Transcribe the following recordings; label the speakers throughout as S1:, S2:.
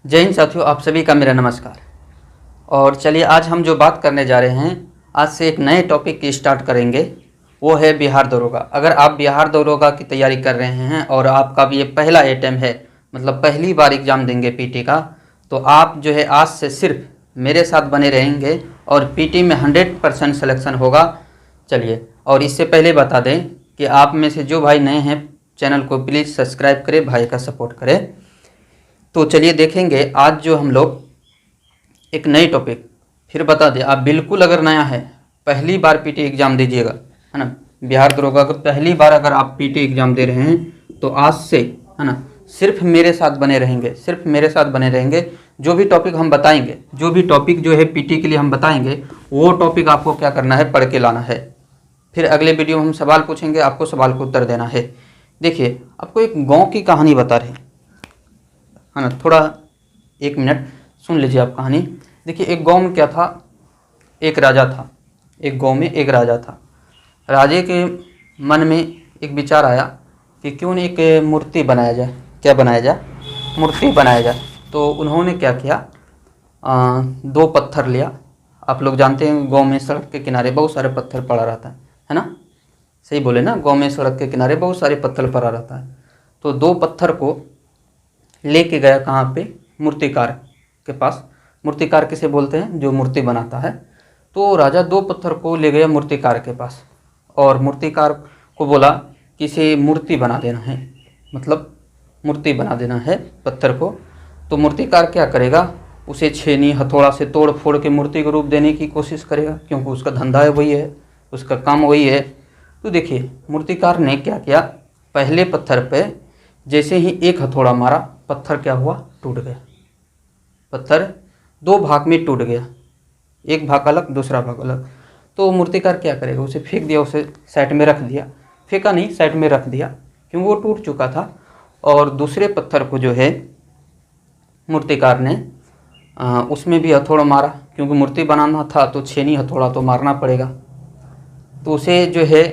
S1: जय हिंद साथियों, आप सभी का मेरा नमस्कार। और चलिए आज हम जो बात करने जा रहे हैं, आज से एक नए टॉपिक की स्टार्ट करेंगे। वो है बिहार दरोगा। अगर आप बिहार दरोगा की तैयारी कर रहे हैं और आपका भी ये पहला अटेम्प्ट है, मतलब पहली बार एग्ज़ाम देंगे पीटी का, तो आप जो है आज से सिर्फ मेरे साथ बने रहेंगे और पीटी में 100% सिलेक्शन होगा। चलिए, और इससे पहले बता दें कि आप में से जो भाई नए हैं चैनल को प्लीज़ सब्सक्राइब करें, भाई का सपोर्ट करें। तो चलिए देखेंगे आज जो हम लोग एक नई टॉपिक। फिर बता दें, आप बिल्कुल अगर नया है, पहली बार पीटी एग्ज़ाम दीजिएगा, है ना। बिहार दरोगा को पहली बार अगर आप पीटी एग्ज़ाम दे रहे हैं तो आज से, है ना, सिर्फ मेरे साथ बने रहेंगे, सिर्फ मेरे साथ बने रहेंगे। जो भी टॉपिक हम बताएंगे, जो भी टॉपिक जो है पीटी के लिए हम बताएंगे, वो टॉपिक आपको क्या करना है, पढ़ के लाना है। फिर अगले वीडियो में हम सवाल पूछेंगे, आपको सवाल को उत्तर देना है। देखिए, आपको एक गाँव की कहानी बता रहे हैं, है ना। थोड़ा 1 मिनट सुन लीजिए आप कहानी। देखिए, एक गांव में क्या था, एक राजा था। एक गांव में एक राजा था। राजे के मन में एक विचार आया कि क्यों नहीं एक मूर्ति बनाया जाए। क्या बनाया जाए? मूर्ति बनाया जाए। तो उन्होंने क्या किया, 2 पत्थर लिया। आप लोग जानते हैं गांव में सड़क के किनारे बहुत सारे पत्थर पड़ा रहता है ना। सही बोले ना, गांव में सड़क के किनारे बहुत सारे पत्थर पड़ा रहता है। तो 2 पत्थर को लेके गया कहाँ पे, मूर्तिकार के पास। मूर्तिकार किसे बोलते हैं? जो मूर्ति बनाता है। तो राजा 2 पत्थर को ले गया मूर्तिकार के पास और मूर्तिकार को बोला कि इसे मूर्ति बना देना है, मतलब मूर्ति बना देना है पत्थर को। तो मूर्तिकार क्या करेगा, उसे छेनी हथौड़ा से तोड़ फोड़ के मूर्ति को रूप देने की कोशिश करेगा, क्योंकि उसका धंधा है वही है, उसका काम वही है। तो देखिए, मूर्तिकार ने क्या किया, पहले पत्थर पे जैसे ही एक हथौड़ा मारा, पत्थर क्या हुआ, टूट गया। पत्थर 2 भाग में टूट गया, एक भाग अलग, दूसरा भाग अलग। तो मूर्तिकार क्या करेगा, उसे फेंक दिया, उसे साइड में रख दिया। फेंका नहीं, साइड में रख दिया, क्योंकि वो टूट चुका था। और दूसरे पत्थर को जो है मूर्तिकार ने उसमें भी हथौड़ा मारा, क्योंकि मूर्ति बनाना था तो छेनी हथौड़ा तो मारना पड़ेगा। तो उसे जो है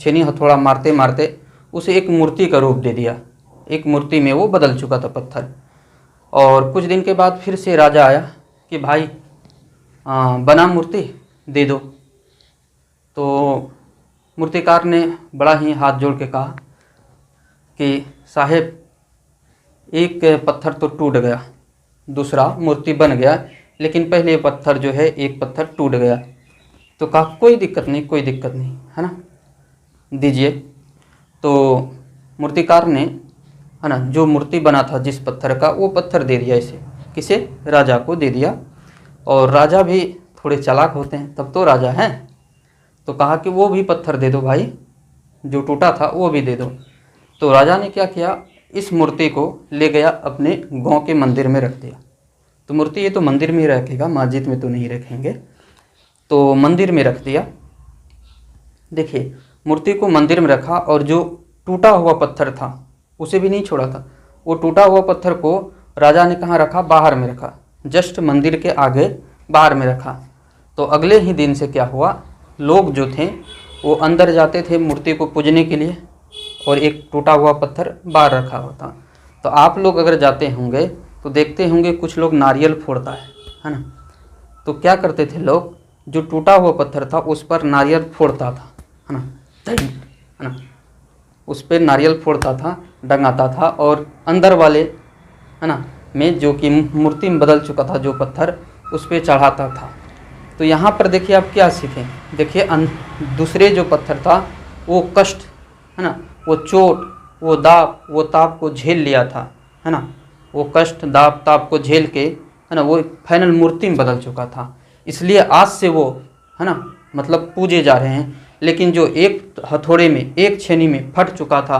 S1: छेनी हथौड़ा मारते मारते उसे एक मूर्ति का रूप दे दिया। एक मूर्ति में वो बदल चुका था पत्थर। और कुछ दिन के बाद फिर से राजा आया कि भाई बना मूर्ति दे दो। तो मूर्तिकार ने बड़ा ही हाथ जोड़ के कहा कि साहेब, एक पत्थर तो टूट गया, दूसरा मूर्ति बन गया, लेकिन पहले पत्थर जो है, एक पत्थर टूट गया। तो कहा कोई दिक्कत नहीं, कोई दिक्कत नहीं, है ना, दीजिए। तो मूर्तिकार ने, है ना, जो मूर्ति बना था जिस पत्थर का, वो पत्थर दे दिया इसे। किसे? राजा को दे दिया। और राजा भी थोड़े चालाक होते हैं, तब तो राजा हैं। तो कहा कि वो भी पत्थर दे दो भाई, जो टूटा था वो भी दे दो। तो राजा ने क्या किया, इस मूर्ति को ले गया अपने गांव के मंदिर में रख दिया। तो मूर्ति ये तो मंदिर में ही रखेगा, मस्जिद में तो नहीं रखेंगे। तो मंदिर में रख दिया। देखिए, मूर्ति को मंदिर में रखा और जो टूटा हुआ पत्थर था उसे भी नहीं छोड़ा था। वो टूटा हुआ पत्थर को राजा ने कहाँ रखा? बाहर में रखा, जस्ट मंदिर के आगे बाहर में रखा। तो अगले ही दिन से क्या हुआ, लोग जो थे वो अंदर जाते थे मूर्ति को पूजने के लिए, और एक टूटा हुआ पत्थर बाहर रखा होता। तो आप लोग अगर जाते होंगे तो देखते होंगे कुछ लोग नारियल फोड़ता है ना। तो क्या करते थे लोग, जो टूटा हुआ पत्थर था उस पर नारियल फोड़ता था, है ना, उस पर नारियल फोड़ता था, डंगाता था, और अंदर वाले, है ना, में जो कि मूर्ति में बदल चुका था जो पत्थर, उस पर चढ़ाता था। तो यहाँ पर देखिए आप क्या सीखें। देखिए, दूसरे जो पत्थर था वो कष्ट, है ना, वो चोट, वो दाब, वो ताप को झेल लिया था, है ना। वो कष्ट, दाब, ताप को झेल के, है ना, वो फाइनल मूर्ति में बदल चुका था। इसलिए आज से वो, है ना, मतलब पूजे जा रहे हैं। लेकिन जो एक हथौड़े में, एक छेनी में फट चुका था,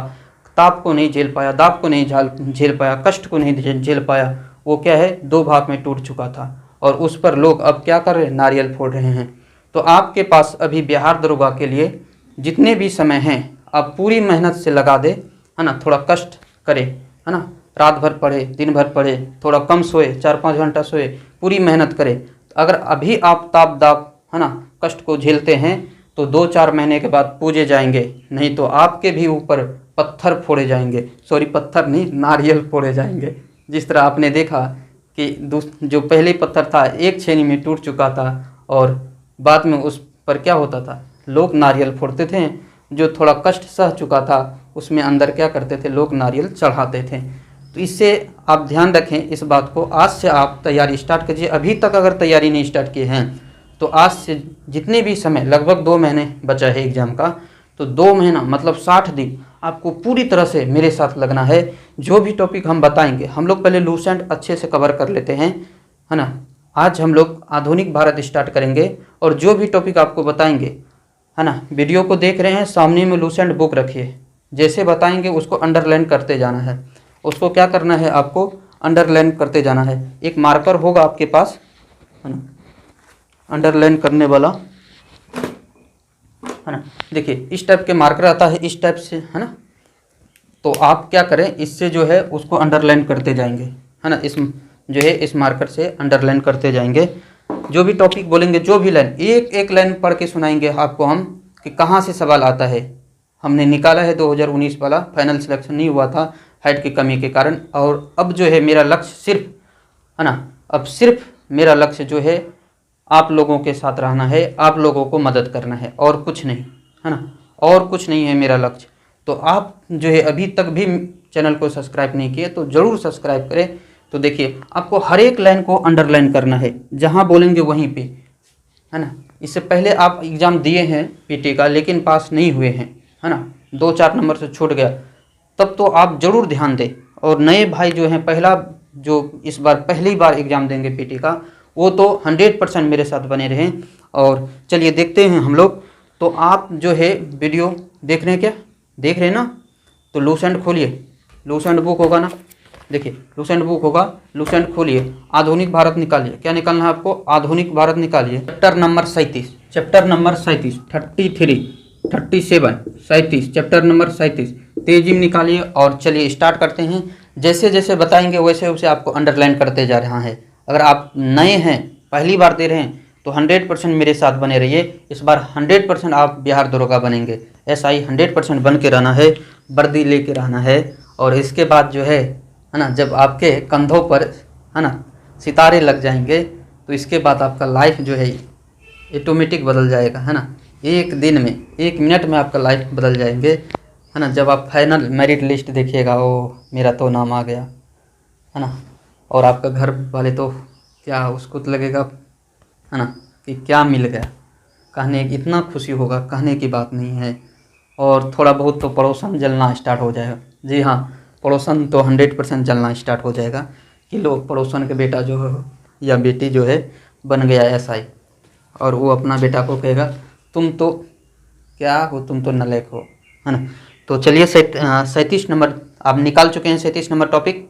S1: ताप को नहीं झेल पाया, दाब को नहीं झेल पाया, कष्ट को नहीं झेल पाया, वो क्या है, 2 भाग में टूट चुका था। और उस पर लोग अब क्या कर रहे हैं, नारियल फोड़ रहे हैं। तो आपके पास अभी बिहार दरोगा के लिए जितने भी समय हैं, आप पूरी मेहनत से लगा दे, है ना। थोड़ा कष्ट करे, है ना, रात भर पढ़े, दिन भर पढ़े, थोड़ा कम सोए, 4-5 घंटा सोए, पूरी मेहनत करे। अगर अभी आप ताप दाब, है ना, कष्ट को झेलते हैं तो 2-4 महीने के बाद पूजे जाएंगे, नहीं तो आपके भी ऊपर पत्थर फोड़े जाएंगे। सॉरी, पत्थर नहीं, नारियल फोड़े जाएंगे। जिस तरह आपने देखा कि जो पहले पत्थर था एक छेनी में टूट चुका था और बाद में उस पर क्या होता था, लोग नारियल फोड़ते थे। जो थोड़ा कष्ट सह चुका था उसमें अंदर क्या करते थे, लोग नारियल चढ़ाते थे। तो इससे आप ध्यान रखें इस बात को। आज से आप तैयारी स्टार्ट कीजिए। अभी तक अगर तैयारी नहीं स्टार्ट की हैं तो आज से जितने भी समय, लगभग 2 महीने बचा है एग्ज़ाम का, तो 2 महीना मतलब 60 दिन आपको पूरी तरह से मेरे साथ लगना है। जो भी टॉपिक हम बताएंगे, हम लोग पहले लूसेंट अच्छे से कवर कर लेते हैं, है ना। आज हम लोग आधुनिक भारत स्टार्ट करेंगे और जो भी टॉपिक आपको बताएंगे, है ना, वीडियो को देख रहे हैं, सामने में लूसेंट बुक रखिए। जैसे बताएंगे उसको अंडरलाइन करते जाना है। उसको क्या करना है, आपको अंडरलाइन करते जाना है। एक मार्कर होगा आपके पास, है ना, अंडरलाइन करने वाला, है ना। देखिए इस टाइप के मार्कर आता है, इस टाइप से, है ना। तो आप क्या करें, इससे जो है उसको अंडरलाइन करते जाएंगे, है ना। इस जो है इस मार्कर से अंडरलाइन करते जाएंगे। जो भी टॉपिक बोलेंगे, जो भी लाइन, एक एक लाइन पढ़ के सुनाएंगे आपको हम कि कहाँ से सवाल आता है। हमने निकाला है 2019 वाला, फाइनल सिलेक्शन नहीं हुआ था हाइट की कमी के कारण। और अब जो है मेरा लक्ष्य सिर्फ, है ना, अब सिर्फ मेरा लक्ष्य जो है आप लोगों के साथ रहना है, आप लोगों को मदद करना है, और कुछ नहीं, है ना, और कुछ नहीं है मेरा लक्ष्य। तो आप जो है अभी तक भी चैनल को सब्सक्राइब नहीं किए तो ज़रूर सब्सक्राइब करें। तो देखिए आपको हर एक लाइन को अंडरलाइन करना है, जहाँ बोलेंगे वहीं पे, है ना। इससे पहले आप एग्ज़ाम दिए हैं पीटी का, लेकिन पास नहीं हुए हैं, है ना, 2-4 नंबर से छूट गया, तब तो आप ज़रूर ध्यान दें। और नए भाई जो हैं, पहला जो इस बार पहली बार एग्ज़ाम देंगे पीटी का, वो तो 100% मेरे साथ बने रहें। और चलिए देखते हैं हम लोग। तो आप जो है वीडियो देख रहे हैं, क्या देख रहे हैं ना, तो लूसेंट खोलिए, लूसेंट बुक होगा ना, देखिए लूसेंट बुक होगा, लूसेंट खोलिए, आधुनिक भारत निकालिए। क्या निकालना है आपको, आधुनिक भारत निकालिए। Chapter number 37, chapter number 37, 33, 37, 37, chapter number 37 तेजी में निकालिए। और चलिए स्टार्ट करते हैं। जैसे जैसे बताएंगे वैसे वैसे आपको अंडरलाइन करते जा रहा है। अगर आप नए हैं, पहली बार दे रहे हैं, तो 100% मेरे साथ बने रहिए। इस बार 100% आप बिहार दरोगा बनेंगे। SI 100% बन के रहना है, वर्दी लेके रहना है। और इसके बाद जो है ना, जब आपके कंधों पर, है ना, सितारे लग जाएंगे, तो इसके बाद आपका लाइफ जो है ऑटोमेटिक बदल जाएगा, है ना। एक दिन में, 1 मिनट में आपका लाइफ बदल जाएंगे, है ना। जब आप फाइनल मेरिट लिस्ट देखिएगा, ओ मेरा तो नाम आ गया, है ना। और आपका घर वाले तो क्या, उसको तो लगेगा, है ना, कि क्या मिल गया, कहने की इतना खुशी होगा, कहने की बात नहीं है। और थोड़ा बहुत तो पड़ोसन जलना स्टार्ट हो जाएगा। जी हाँ, पड़ोसन तो 100% जलना स्टार्ट हो जाएगा कि लोग, पड़ोसन के बेटा जो है या बेटी जो है बन गया SI, और वो अपना बेटा को कहेगा तुम तो क्या हो, तुम तो नलायक हो, है ना। तो चलिए 37 नंबर आप निकाल चुके हैं, 37 नंबर टॉपिक।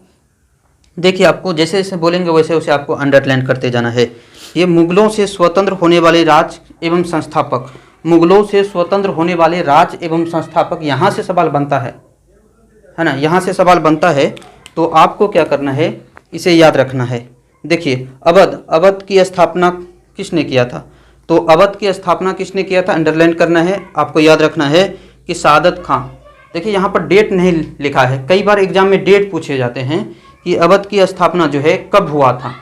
S1: देखिए आपको जैसे जैसे बोलेंगे वैसे वैसे आपको अंडरलाइन करते जाना है। ये मुगलों से स्वतंत्र होने वाले राज्य एवं संस्थापक, मुगलों से स्वतंत्र होने वाले राज्य एवं संस्थापक, यहाँ से सवाल बनता है ना, यहाँ से सवाल बनता है। तो आपको क्या करना है, इसे याद रखना है। देखिए अवध की स्थापना किसने किया था, तो अवध की स्थापना किसने किया था, अंडरलाइन करना है। आपको याद रखना है कि सादत खां। देखिए यहाँ पर डेट नहीं लिखा है, कई बार एग्जाम में डेट पूछे जाते हैं कि अवध की स्थापना जो है कब हुआ था।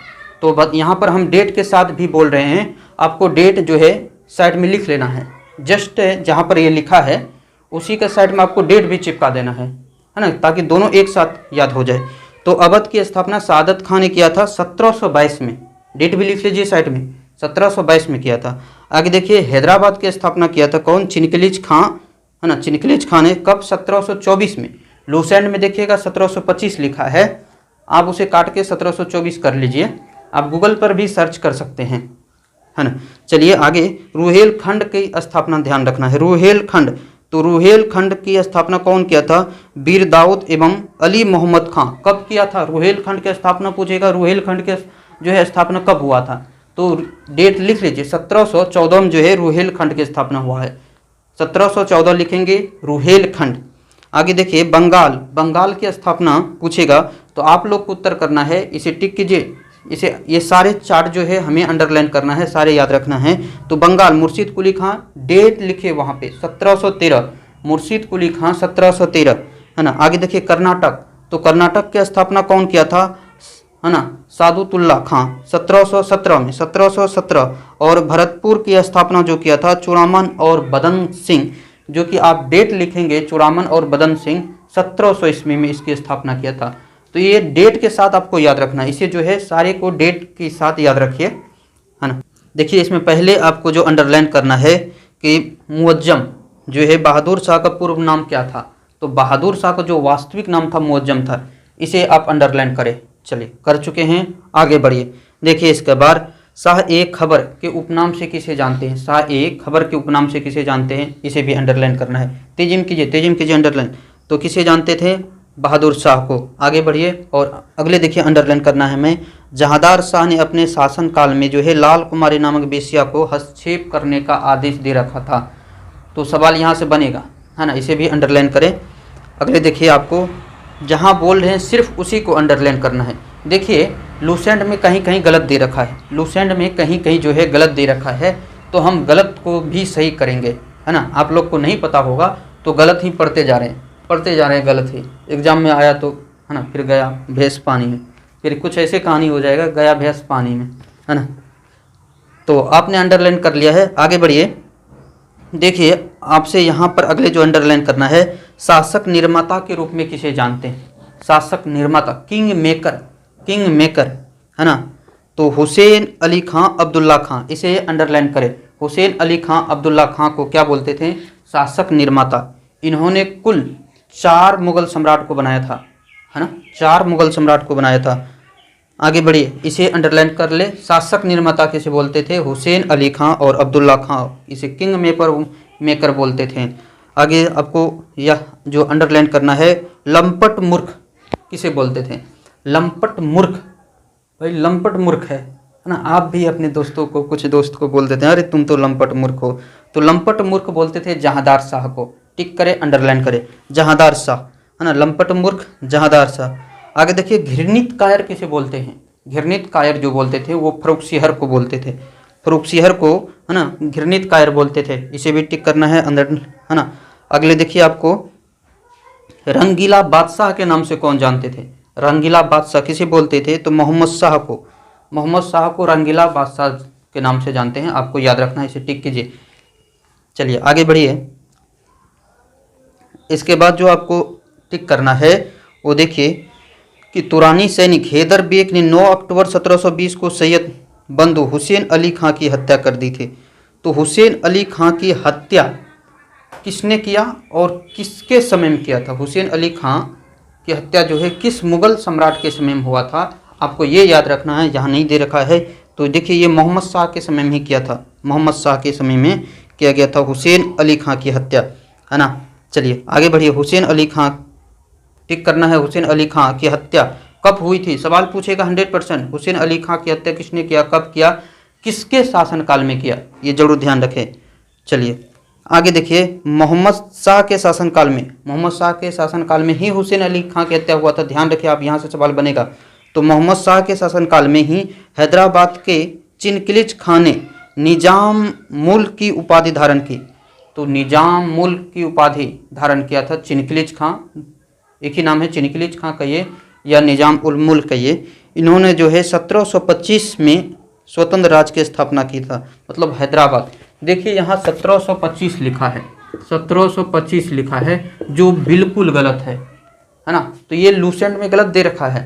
S1: तो यहाँ पर हम डेट के साथ भी बोल रहे हैं, आपको डेट जो है साइड में लिख लेना है। जस्ट जहाँ पर ये लिखा है उसी के साइड में आपको डेट भी चिपका देना है ना, ताकि दोनों एक साथ याद हो जाए। तो अवध की स्थापना सादत खां ने किया था 1722 में, डेट भी लिख लीजिए साइड में, 1722 में किया था। आगे देखिए हैदराबाद की स्थापना किया था कौन, चिनकलीज खां, है ना, चिनकलीज खां ने कब, 1724 में। लूसेंट में देखिएगा 1725 लिखा है, आप उसे काट के 1724 कर लीजिए, आप गूगल पर भी सर्च कर सकते हैं, है ना। चलिए आगे, रुहेलखंड की स्थापना ध्यान रखना है, रुहेलखंड। तो रुहेलखंड की स्थापना कौन किया था, वीर दाऊद एवं अली मोहम्मद खां। कब किया था, रुहेलखंड की स्थापना पूछेगा, रुहेलखंड के जो है स्थापना कब हुआ था, तो डेट लिख लीजिए, 1714 में जो है रुहेलखंड की स्थापना हुआ है, 1714 लिखेंगे रुहेलखंड। आगे देखिए बंगाल, बंगाल की स्थापना पूछेगा तो आप लोग को उत्तर करना है, इसे टिक कीजिए, इसे ये सारे चार्ट जो है हमें अंडरलाइन करना है, सारे याद रखना है। तो बंगाल मुर्शीद कुली खां, डेट लिखे वहाँ पे 1713, मुर्शीद कुली खां 1713, है ना। आगे देखिए कर्नाटक, तो कर्नाटक की स्थापना कौन किया था, है ना, सादुतुल्ला खां 1717 में, 1717। और भरतपुर की स्थापना जो किया था चूड़ामन और बदन सिंह, जो कि आप डेट लिखेंगे चूड़ामन और बदन सिंह 1700 ईस्वी में इसकी स्थापना किया था। तो ये डेट के साथ आपको याद रखना है, इसे जो है सारे को डेट के साथ याद रखिए, है ना। देखिए इसमें पहले आपको जो अंडरलाइन करना है कि मुअज्जम जो है बहादुर शाह का पूर्व नाम क्या था। तो बहादुर शाह का जो वास्तविक नाम था मुअज्जम था, इसे आप अंडरलाइन करें। चलिए कर चुके हैं, आगे बढ़िए। देखिए इसके बाद शाह ए खबर के उपनाम से किसे जानते हैं, शाह ए खबर के उपनाम से किसे जानते हैं, इसे भी अंडरलाइन करना है। तेजिम कीजिए अंडरलाइन। तो किसे जानते थे, बहादुर शाह को। आगे बढ़िए और अगले देखिए अंडरलाइन करना है हमें, जहांदार शाह ने अपने शासनकाल में जो है लाल कुमारी नामक वेश्या को हस्तक्षेप करने का आदेश दे रखा था। तो सवाल यहाँ से बनेगा, है ना, इसे भी अंडरलाइन करें। अगले देखिए आपको जहाँ बोल रहे हैं सिर्फ उसी को अंडरलाइन करना है। देखिए लूसेंट में कहीं कहीं गलत दे रखा है, लूसेंट में कहीं कहीं जो है गलत दे रखा है, तो हम गलत को भी सही करेंगे, है ना। आप लोग को नहीं पता होगा तो गलत ही पढ़ते जा रहे हैं गलत ही। एग्जाम में आया तो, है ना, फिर गया भैंस पानी में, फिर कुछ ऐसे कहानी हो जाएगा, गया भैंस पानी में, है ना। तो आपने अंडरलाइन कर लिया है, आगे बढ़िए। देखिए आपसे यहाँ पर अगले जो अंडरलाइन करना है, शासक निर्माता के रूप में किसे जानते हैं, शासक निर्माता, किंग मेकर, है ना। तो हुसैन अली खां अब्दुल्ला खां, इसे अंडरलाइन करें। हुसैन अली खां अब्दुल्ला खां को क्या बोलते थे, शासक निर्माता। इन्होंने कुल 4 मुगल सम्राट को बनाया था, है ना, 4 मुगल सम्राट को बनाया था। आगे बढ़िए, इसे अंडरलाइन कर ले। शासक निर्माता किसे बोलते थे, हुसैन अली खां और अब्दुल्ला खां, इसे किंग मेकर बोलते थे। आगे आपको यह जो अंडरलाइन करना है, लंपट मूर्ख किसे बोलते थे, लंपट मूर्ख, भाई लंपट मूर्ख है ना। आप भी अपने दोस्तों को, कुछ दोस्त को बोल देते हैं अरे तुम तो लंपट मूर्ख हो, तो लंपट मूर्ख बोलते थे जहांदार शाह को। टिक करें, अंडरलाइन करें, जहांदार शाह, है ना, लंपट मूर्ख जहांदार शाह। आगे देखिए घृणित कायर किसे बोलते हैं, घृणित कायर जो बोलते थे वो फर्रुखसिहर को बोलते थे, फर्रुखसिहर को, है ना, घृणित कायर बोलते थे, इसे भी टिक करना है अंदर, है ना। अगले देखिए आपको रंगीला बादशाह के नाम से कौन जानते थे, रंगीला बादशाह किसे बोलते थे, तो मोहम्मद शाह को रंगीला बादशाह के नाम से जानते हैं, आपको याद रखना है, इसे टिक कीजिए। चलिए आगे बढ़िए। इसके बाद जो आपको टिक करना है वो देखिए कि तुरानी सैनिक हैदर बेग ने 9 अक्टूबर 1720 को सैयद बंधु हुसैन अली खां की हत्या कर दी थी। तो हुसैन अली खां की हत्या किसने किया और किसके समय में किया था, हुसैन अली खां की हत्या जो है किस मुगल सम्राट के समय में हुआ था, आपको ये याद रखना है, यहाँ नहीं दे रखा है। तो देखिए ये मोहम्मद शाह के समय में ही किया था, मोहम्मद शाह के समय में किया गया था हुसैन अली खां की हत्या, है ना। चलिए आगे बढ़िए, हुसैन अली खां टिक करना है, हुसैन अली खां की हत्या कब हुई थी, सवाल पूछेगा 100%। हुसैन अली खां की हत्या किसने किया, कब किया, किसके शासनकाल में किया, ये जरूर ध्यान रखें। चलिए आगे देखिए, मोहम्मद शाह के शासनकाल में, मोहम्मद शाह के शासनकाल में ही हुसैन अली खां की हत्या हुआ था, ध्यान रखिए आप, यहाँ से सवाल बनेगा। तो मोहम्मद शाह के शासनकाल में ही हैदराबाद के चिनकिलिज खां ने निजाम मुल्क की उपाधि धारण की। तो निजाम मुल्क की उपाधि धारण किया था चिनकिलिज खां, एक ही नाम है, चिनकिलिज खां कहिए या निजाम उल मुल्क कहिए। इन्होंने जो है 1725 में स्वतंत्र राज्य की स्थापना की था, मतलब हैदराबाद। देखिए यहाँ 1725 लिखा है, 1725 लिखा है, जो बिल्कुल गलत है ना। तो ये लूसेंट में गलत दे रखा है,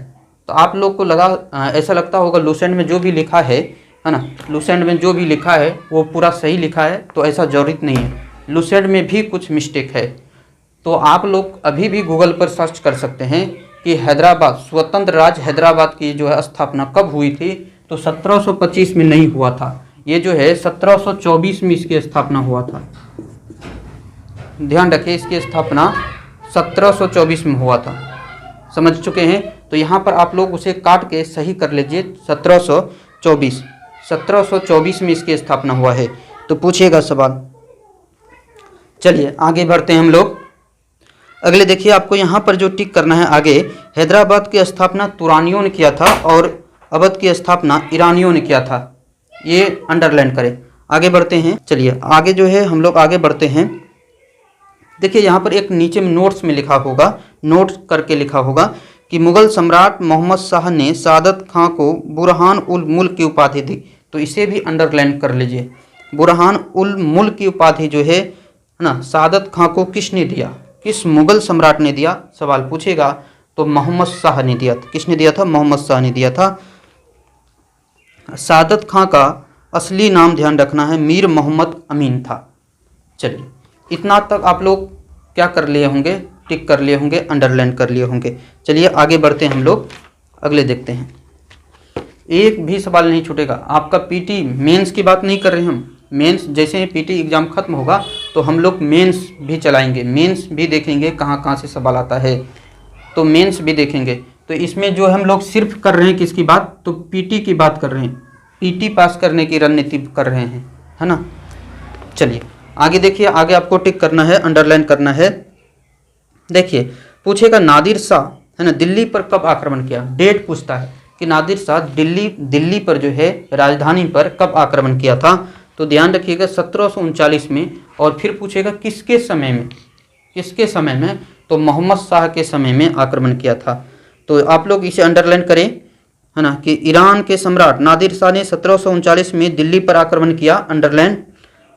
S1: तो आप लोग को लगा ऐसा लगता होगा लूसेंट में जो भी लिखा है ना, लूसेंट में जो भी लिखा है वो पूरा सही लिखा है, तो ऐसा जरूरत नहीं है, लूसेंट में भी कुछ मिस्टेक है। तो आप लोग अभी भी गूगल पर सर्च कर सकते हैं कि हैदराबाद, स्वतंत्र राज्य हैदराबाद की जो है स्थापना कब हुई थी, तो 1725 में नहीं हुआ था, ये जो है 1724 में इसकी स्थापना हुआ था। ध्यान रखिए, इसकी स्थापना 1724 में हुआ था, समझ चुके हैं। तो यहाँ पर आप लोग उसे काट के सही कर लीजिए, 1724 में इसकी स्थापना हुआ है, तो पूछिएगा सवाल। चलिए आगे बढ़ते हैं हम लोग। अगले देखिए, आपको यहाँ पर जो टिक करना है आगे, हैदराबाद की स्थापना तुरानियों ने किया था और अवध की स्थापना ईरानियों ने किया था, ये अंडरलाइन करें। आगे बढ़ते हैं, चलिए आगे जो है हम लोग आगे बढ़ते हैं। देखिए यहाँ पर एक नीचे में नोट्स में लिखा होगा, नोट करके लिखा होगा कि मुग़ल सम्राट मोहम्मद शाह ने सादत खां को बुरहान उल मुल्क की उपाधि दी। तो इसे भी अंडरलाइन कर लीजिए। बुरहान उल मुल्क की उपाधि जो है ना, सादत खां को किसने दिया, किस मुग़ल सम्राट ने दिया, सवाल पूछेगा तो मोहम्मद शाह ने दिया था। किसने दिया था? मोहम्मद शाह ने दिया था। सादत खां का असली नाम ध्यान रखना है, मीर मोहम्मद अमीन था। चलिए, इतना तक आप लोग क्या कर लिए होंगे? टिक कर लिए होंगे, अंडरलाइन कर लिए होंगे। चलिए आगे बढ़ते हैं, हम लोग अगले देखते हैं। एक भी सवाल नहीं छूटेगा आपका। पीटी मेंस की बात नहीं कर रहे हम। मेंस जैसे ही पीटी एग्ज़ाम खत्म होगा तो हम लोग मेंस भी चलाएंगे, मेंस भी देखेंगे कहाँ कहाँ से सवाल आता है, तो मेंस भी देखेंगे। तो इसमें जो हम लोग सिर्फ कर रहे हैं किसकी बात? तो पीटी की बात कर रहे हैं, पीटी पास करने की रणनीति कर रहे हैं, है ना। चलिए आगे देखिए, आगे आपको टिक करना है, अंडरलाइन करना है। देखिए पूछेगा नादिर शाह, है ना, दिल्ली पर कब आक्रमण किया? डेट पूछता है कि नादिर शाह दिल्ली पर जो है राजधानी पर कब आक्रमण किया था। तो ध्यान रखिएगा 1739 में। और फिर पूछेगा किसके समय में, किसके समय में? तो मोहम्मद शाह के समय में आक्रमण किया था। तो आप लोग इसे अंडरलाइन करें, है ना, कि ईरान के सम्राट नादिर शाह ने 1739 में दिल्ली पर आक्रमण किया, अंडरलाइन।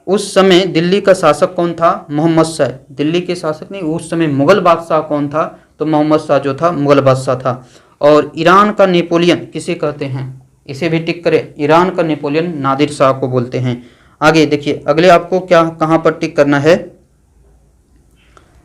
S1: उस समय दिल्ली का शासक कौन था? मोहम्मद शाह। दिल्ली के शासक नहीं, उस समय मुग़ल बादशाह कौन था? तो मोहम्मद शाह जो था मुग़ल बादशाह था। और ईरान का नेपोलियन किसे कहते हैं? इसे भी टिक करें, ईरान का नेपोलियन नादिर शाह को बोलते हैं। आगे देखिए, अगले आपको क्या कहाँ पर टिक करना है?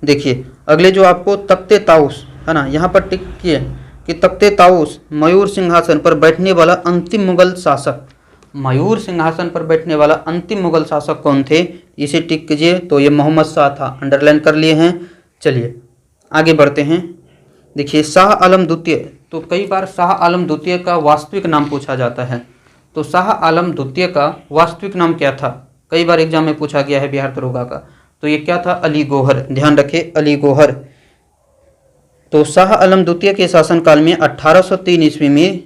S1: देखिए अगले जो आपको तख्ते ताउस, है ना, यहाँ पर टिक किए कि तख्ते ताउस मयूर सिंहासन पर बैठने वाला अंतिम मुग़ल शासक, मयूर सिंहासन पर बैठने वाला अंतिम मुग़ल शासक कौन थे? इसे टिक कीजिए। तो ये मोहम्मद शाह था, अंडरलाइन कर लिए हैं। चलिए आगे बढ़ते हैं। देखिए शाह आलम द्वितीय, तो कई बार शाह आलम द्वितीय का वास्तविक नाम पूछा जाता है। तो शाह आलम द्वितीय का वास्तविक नाम क्या था? कई बार एग्जाम में पूछा गया है बिहार दरोगा का। तो ये क्या था? अली गौहर, ध्यान रखें, अली गौहर। तो शाह आलम द्वितीय के शासनकाल में 1803 ईस्वी में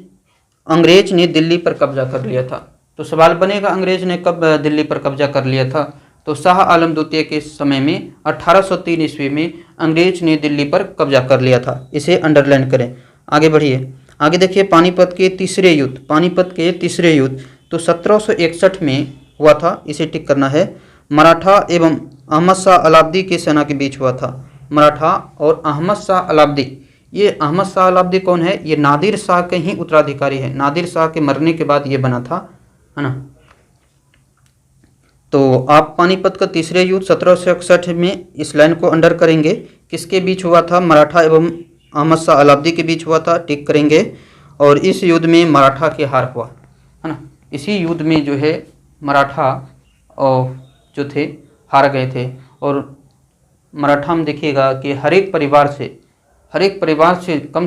S1: अंग्रेज ने दिल्ली पर कब्जा कर लिया था। तो सवाल बनेगा अंग्रेज ने कब दिल्ली पर कब्जा कर लिया था? तो शाह आलम द्वितीय के समय में 1803 ईस्वी में अंग्रेज ने दिल्ली पर कब्जा कर लिया था। इसे अंडरलाइन करें। आगे बढ़िए, आगे देखिए पानीपत के तीसरे युद्ध, पानीपत के तीसरे युद्ध तो 1761 में हुआ था, इसे टिक करना है। मराठा एवं अहमद शाह अलाब्दी की सेना के बीच हुआ था। मराठा और अहमद शाह अलाब्दी, ये अहमद शाह अलाब्दी कौन है? ये नादिर शाह के ही उत्तराधिकारी है। नादिर शाह के मरने के बाद ये बना था, है ना। तो आप पानीपत का तीसरे युद्ध 1761 में इस लाइन को अंडर करेंगे। किसके बीच हुआ था? मराठा एवं अहमद शाह अलाब्दी के बीच हुआ था, टिक करेंगे। और इस युद्ध में मराठा के हार हुआ, है ना। इसी युद्ध में जो है मराठा और जो थे हार गए थे। और मराठा में देखिएगा कि हर एक परिवार से कम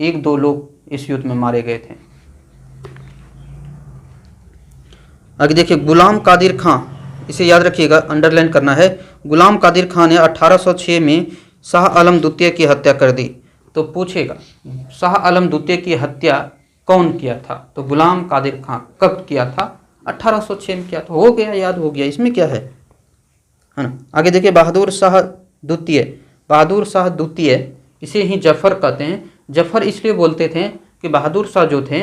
S1: 1-2 लोग इस युद्ध में मारे गए थे। आगे देखिए गुलाम कादिर खां, इसे याद रखिएगा, अंडरलाइन करना है। गुलाम कादिर खां ने 1806 में शाह आलम द्वितीय की हत्या कर दी। तो पूछेगा शाह आलम द्वितीय की हत्या कौन किया था? तो गुलाम कादिर खां कब किया था? 1806 में किया था। हो गया, याद हो गया, इसमें क्या है ना। आगे देखिए बहादुर शाह द्वितीय, बहादुर शाह द्वितीय इसे ही जफर कहते हैं। जफर इसलिए बोलते थे कि बहादुर शाह जो थे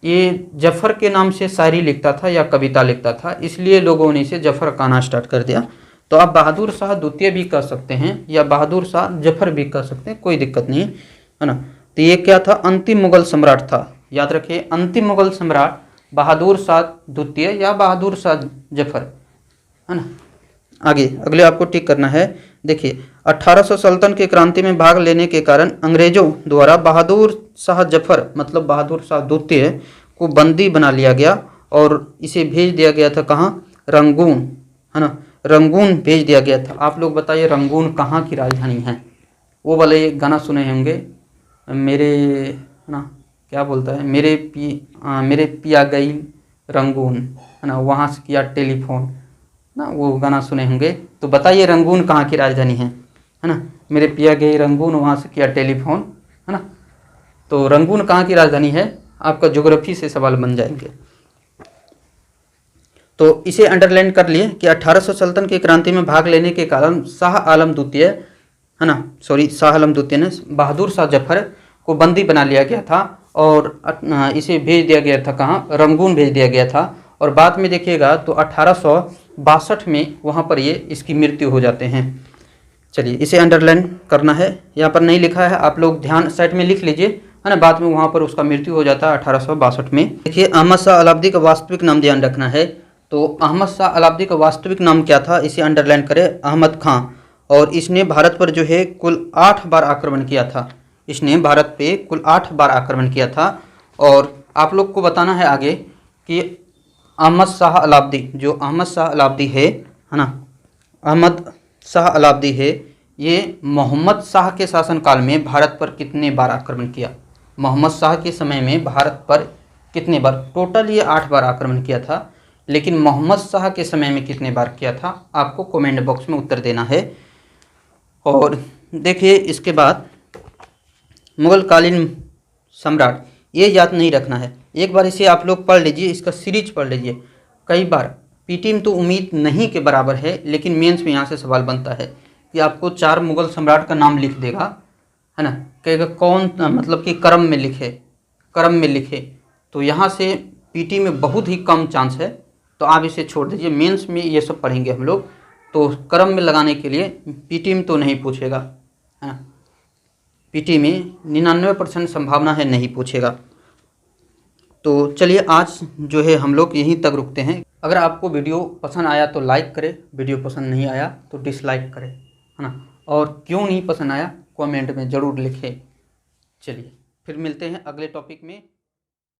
S1: ये जफर के नाम से शायरी लिखता था या कविता लिखता था, इसलिए लोगों ने इसे जफर कहना स्टार्ट कर दिया। तो आप बहादुर शाह द्वितीय भी कह सकते हैं या बहादुर शाह जफर भी कह सकते हैं, कोई दिक्कत नहीं है ना। तो ये क्या था? अंतिम मुगल सम्राट था, याद रखिए, अंतिम मुगल सम्राट बहादुर शाह द्वितीय या बहादुर शाह जफर, है ना। आगे अगले आपको टिक करना है। देखिए 1800 सल्तन के क्रांति में भाग लेने के कारण अंग्रेजों द्वारा बहादुर शाह जफर मतलब बहादुर शाह द्वितीय को बंदी बना लिया गया और इसे भेज दिया गया था कहाँ? रंगून, है ना, रंगून भेज दिया गया था। आप लोग बताइए रंगून कहाँ की राजधानी है? वो वाले गाना सुने होंगे, मेरे, है ना, क्या बोलता है, मेरे पिया गई रंगून, है ना, वहाँ से किया टेलीफोन ना, वो गाना सुने होंगे। तो बताइए रंगून कहाँ की राजधानी है ना। मेरे पिया गई रंगून, वहाँ से किया टेलीफोन, है ना। तो रंगून कहाँ की राजधानी है? आपका ज्योग्राफी से सवाल बन जाएंगे। तो इसे अंडरलाइन कर लिए कि 1800 सल्तन की क्रांति में भाग लेने के कारण शाह आलम द्वितीय, है ना, शाह आलम द्वितीय ने बहादुर शाह जफर
S2: को बंदी बना लिया गया था और इसे भेज दिया गया था कहाँ, रंगून भेज दिया गया था। और बाद में देखिएगा तो 1862 में वहाँ पर ये इसकी मृत्यु हो जाते हैं। चलिए इसे अंडरलाइन करना है, यहाँ पर नहीं लिखा है, आप लोग ध्यान साइड में लिख लीजिए, है ना। बाद में वहाँ पर उसका मृत्यु हो जाता है 1862 में। देखिए अहमद शाह अलाउद्दीन का वास्तविक नाम ध्यान रखना है। तो अहमद शाह अलाउद्दीन का वास्तविक नाम क्या था, इसे अंडरलाइन करें, अहमद खां। और इसने भारत पर जो है कुल 8 बार आक्रमण किया था। इसने भारत पे कुल 8 बार आक्रमण किया था। और आप लोग को बताना है आगे कि अहमद शाह अलाउद्दीन, जो अहमद शाह अलाउद्दीन है ना, अहमद शाह अलाउद्दीन है, ये मोहम्मद शाह के शासनकाल में भारत पर कितने बार आक्रमण किया। मोहम्मद शाह के समय में भारत पर कितने बार, टोटल ये 8 बार आक्रमण किया था, लेकिन मोहम्मद शाह के समय में कितने बार किया था, आपको कमेंट बॉक्स में उत्तर देना है। और देखिए इसके बाद मुगलकालीन सम्राट, ये याद नहीं रखना है, एक बार इसे आप लोग पढ़ लीजिए, इसका सीरीज पढ़ लीजिए कई बार। पीटी में तो उम्मीद नहीं के बराबर है, लेकिन मेंस में यहाँ से सवाल बनता है कि आपको 4 मुगल सम्राट का नाम लिख देगा, है ना, कहेगा कौन, मतलब कि क्रम में लिखे, क्रम में लिखे। तो यहाँ से पीटी में बहुत ही कम चांस है, तो आप इसे छोड़ दीजिए। मेंस में ये सब पढ़ेंगे हम लोग, तो क्रम में लगाने के लिए पीटी में तो नहीं पूछेगा, है ना। पीटी में 99% संभावना है नहीं पूछेगा। तो चलिए आज जो है हम लोग यहीं तक रुकते हैं। अगर आपको वीडियो पसंद आया तो लाइक करें, वीडियो पसंद नहीं आया तो डिसलाइक करें, है ना। और क्यों नहीं पसंद आया कमेंट में ज़रूर लिखें। चलिए फिर मिलते हैं अगले टॉपिक में।